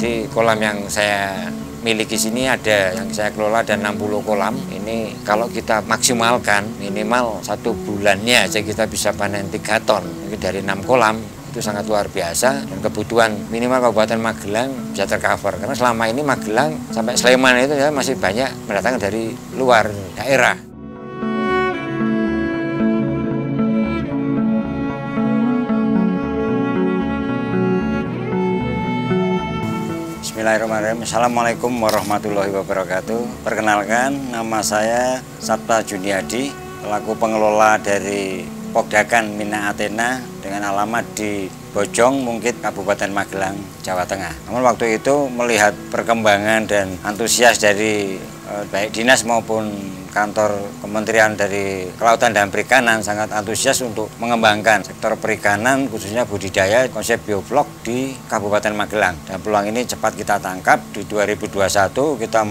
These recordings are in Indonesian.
Jadi kolam yang saya miliki sini ada, yang saya kelola ada 60 kolam. Ini kalau kita maksimalkan minimal 1 bulannya aja kita bisa panen 3 ton. Mungkin dari 6 kolam itu sangat luar biasa, dan kebutuhan minimal Kabupaten Magelang bisa tercover. Karena selama ini Magelang sampai Sleman itu ya masih banyak mendatangkan dari luar daerah. Bismillahirrahmanirrahim. Assalamualaikum warahmatullahi wabarakatuh. Perkenalkan, nama saya Sabta Juniadi, pelaku pengelola dari Pokdakan Mina Athena dengan alamat di Bojong, Mungkit, Kabupaten Magelang, Jawa Tengah. Namun waktu itu melihat perkembangan dan antusias dari baik dinas maupun kantor kementerian dari Kelautan dan Perikanan sangat antusias untuk mengembangkan sektor perikanan, khususnya budidaya konsep bioblok di Kabupaten Magelang. Dan peluang ini cepat kita tangkap. Di 2021 kita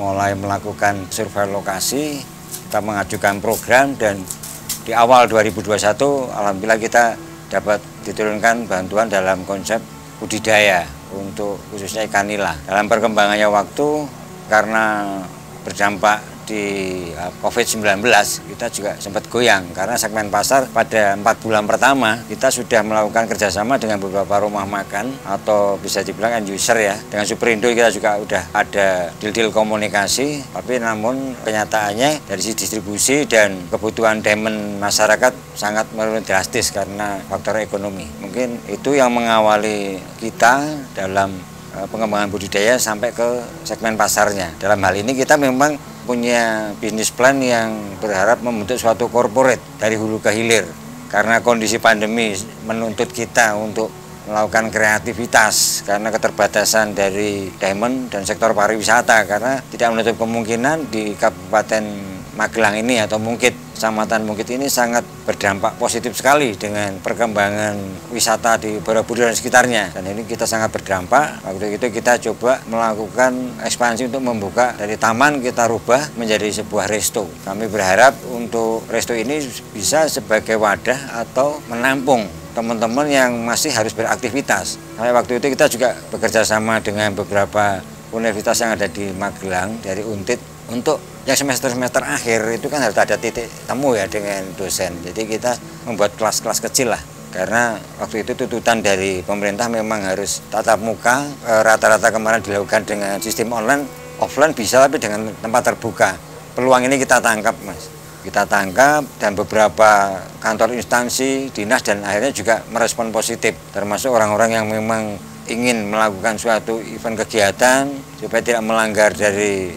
mulai melakukan survei lokasi, kita mengajukan program, dan di awal 2021 alhamdulillah kita dapat diturunkan bantuan dalam konsep budidaya untuk khususnya ikan nila. Dalam perkembangannya waktu, karena berdampak di COVID-19, kita juga sempat goyang karena segmen pasar pada 4 bulan pertama kita sudah melakukan kerjasama dengan beberapa rumah makan atau bisa dibilang end user ya. Dengan Superindo kita juga udah ada deal-deal komunikasi, tapi namun kenyataannya dari sisi distribusi dan kebutuhan demand masyarakat sangat menurun drastis karena faktor ekonomi. Mungkin itu yang mengawali kita dalam pengembangan budidaya sampai ke segmen pasarnya. Dalam hal ini kita memang punya bisnis plan yang berharap membentuk suatu corporate dari hulu ke hilir. Karena kondisi pandemi menuntut kita untuk melakukan kreativitas karena keterbatasan dari diamond dan sektor pariwisata, karena tidak menutup kemungkinan di Kabupaten Magelang ini atau Mungkit, Kecamatan Mungkit ini sangat berdampak positif sekali dengan perkembangan wisata di Borobudur dan sekitarnya. Dan ini kita sangat berdampak. Waktu itu kita coba melakukan ekspansi untuk membuka dari taman, kita rubah menjadi sebuah resto. Kami berharap untuk resto ini bisa sebagai wadah atau menampung teman-teman yang masih harus beraktivitas. Sampai waktu itu kita juga bekerja sama dengan beberapa universitas yang ada di Magelang, dari Untit, untuk yang semester-semester akhir itu kan harus ada titik temu ya dengan dosen. Jadi kita membuat kelas-kelas kecil lah. Karena waktu itu tuntutan dari pemerintah memang harus tatap muka, rata-rata kemarin dilakukan dengan sistem online, offline bisa tapi dengan tempat terbuka. Peluang ini kita tangkap, Mas. Kita tangkap, dan beberapa kantor instansi, dinas, dan akhirnya juga merespon positif. Termasuk orang-orang yang memang ingin melakukan suatu event kegiatan supaya tidak melanggar dari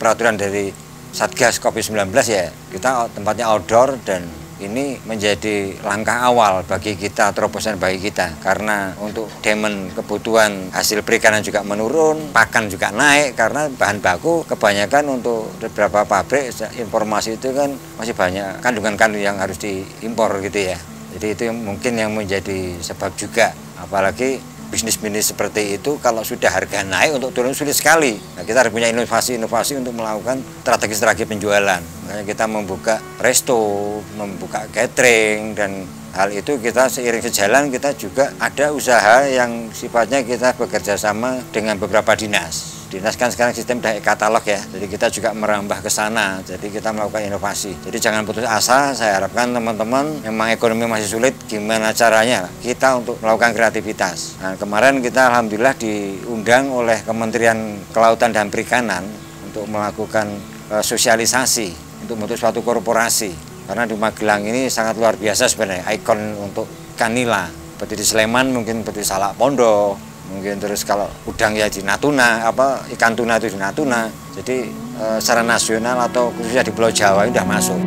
peraturan dari Satgas COVID-19 ya. Kita tempatnya outdoor, dan ini menjadi langkah awal bagi kita, terobosan bagi kita. Karena untuk demand kebutuhan hasil perikanan juga menurun, pakan juga naik karena bahan baku kebanyakan untuk beberapa pabrik informasi itu kan masih banyak kandungan-kandungan yang harus diimpor gitu ya. Jadi itu mungkin yang menjadi sebab juga, apalagi bisnis-bisnis seperti itu kalau sudah harga naik untuk turun sulit sekali. Nah, kita harus punya inovasi-inovasi untuk melakukan strategi-strategi penjualan. Makanya kita membuka resto, membuka catering, dan hal itu kita seiring sejalan kita juga ada usaha yang sifatnya kita bekerja sama dengan beberapa dinas. Dinas kan sekarang sistem udah e-katalog ya, jadi kita juga merambah ke sana, jadi kita melakukan inovasi. Jadi jangan putus asa, saya harapkan teman-teman memang ekonomi masih sulit, gimana caranya kita untuk melakukan kreativitas. Nah, kemarin kita alhamdulillah diundang oleh Kementerian Kelautan dan Perikanan untuk melakukan sosialisasi, untuk membentuk suatu korporasi. Karena di Magelang ini sangat luar biasa sebenarnya, ikon untuk ikan nila. Seperti di Sleman mungkin seperti Salak Pondok, mungkin terus kalau udang ya di Natuna, ikan tuna itu di Natuna. Jadi secara nasional atau khususnya di Pulau Jawa itu sudah masuk.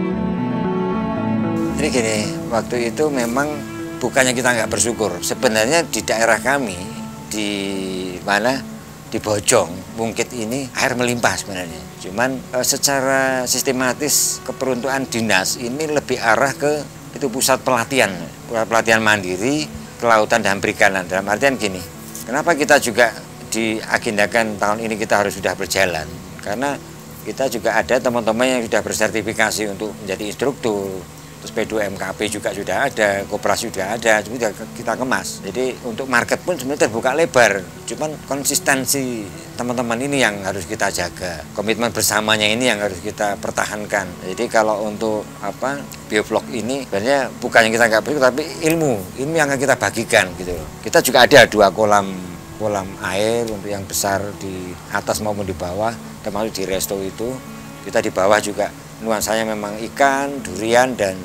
Jadi gini, waktu itu memang bukannya kita nggak bersyukur. Sebenarnya di daerah kami, di mana, di Bojong, Mungkit ini air melimpah sebenarnya. Cuman secara sistematis keperuntukan dinas ini lebih arah ke itu pusat pelatihan mandiri kelautan dan perikanan. Dalam artian gini, kenapa kita juga diagendakan tahun ini kita harus sudah berjalan? Karena kita juga ada teman-teman yang sudah bersertifikasi untuk menjadi instruktur, terus P2MKP juga sudah ada, koperasi sudah ada, sudah kita kemas. Jadi untuk market pun sebenarnya terbuka lebar, cuman konsistensi teman-teman ini yang harus kita jaga, komitmen bersamanya ini yang harus kita pertahankan. Jadi kalau untuk biovlog ini sebenarnya bukan yang kita nggak beri, tapi ilmu yang akan kita bagikan gitu. Kita juga ada 2 kolam air untuk yang besar di atas maupun di bawah, termasuk di resto itu. Kita di bawah juga nuansanya memang ikan, durian, dan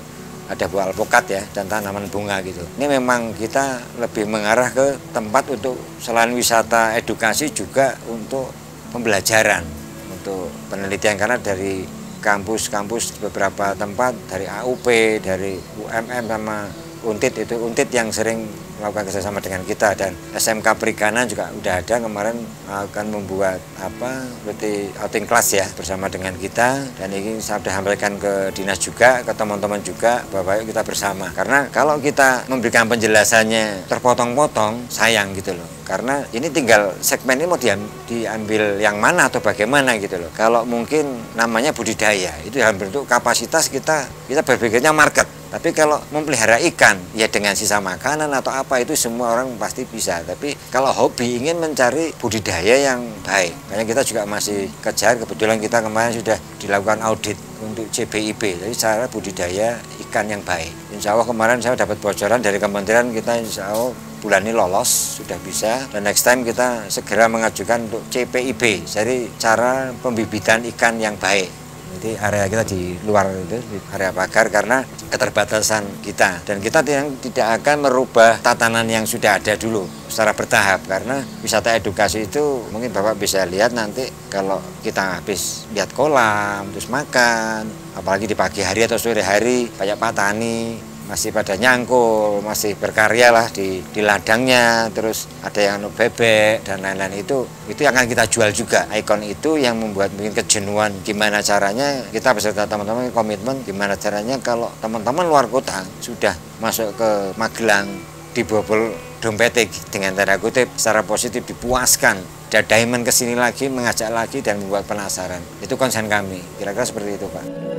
ada buah alpukat ya, dan tanaman bunga gitu. Ini memang kita lebih mengarah ke tempat untuk selain wisata edukasi juga untuk pembelajaran, untuk penelitian, karena dari kampus-kampus beberapa tempat, dari AUP, dari UMM sama Untit yang sering melakukan kerjasama dengan kita, dan SMK Perikanan juga udah ada kemarin akan membuat seperti outing class ya bersama dengan kita, dan ini saya sudah sampaikan ke dinas juga, ke teman-teman juga, bahwa yuk kita bersama, karena kalau kita memberikan penjelasannya terpotong-potong sayang gitu loh, karena ini tinggal segmen ini mau diambil yang mana atau bagaimana gitu loh. Kalau mungkin namanya budidaya itu dalam bentuk kapasitas kita berpikirnya market. Tapi kalau memelihara ikan, ya dengan sisa makanan atau apa itu semua orang pasti bisa. Tapi kalau hobi ingin mencari budidaya yang baik, karena kita juga masih kejar, kebetulan kita kemarin sudah dilakukan audit untuk CBIB, jadi cara budidaya ikan yang baik. Insya Allah kemarin saya dapat bocoran dari kementerian, kita insya Allah bulan ini lolos, sudah bisa. Dan next time kita segera mengajukan untuk CPIB, jadi cara pembibitan ikan yang baik. Jadi area kita di luar itu, di area pagar, karena keterbatasan kita. Dan kita tidak akan merubah tatanan yang sudah ada dulu secara bertahap, karena wisata edukasi itu mungkin Bapak bisa lihat nanti kalau kita habis lihat kolam, terus makan, apalagi di pagi hari atau sore hari, banyak petani masih pada nyangkul, masih berkarya lah di ladangnya, terus ada yang bebek dan lain-lain, itu yang akan kita jual juga. Ikon itu yang membuat mungkin kejenuhan, gimana caranya kita beserta teman-teman komitmen, gimana caranya kalau teman-teman luar kota sudah masuk ke Magelang, dibobol dompetnya dengan tanda kutip secara positif, dipuaskan, ada diamond kesini lagi, mengajak lagi dan membuat penasaran. Itu konsen kami, kira-kira seperti itu Pak.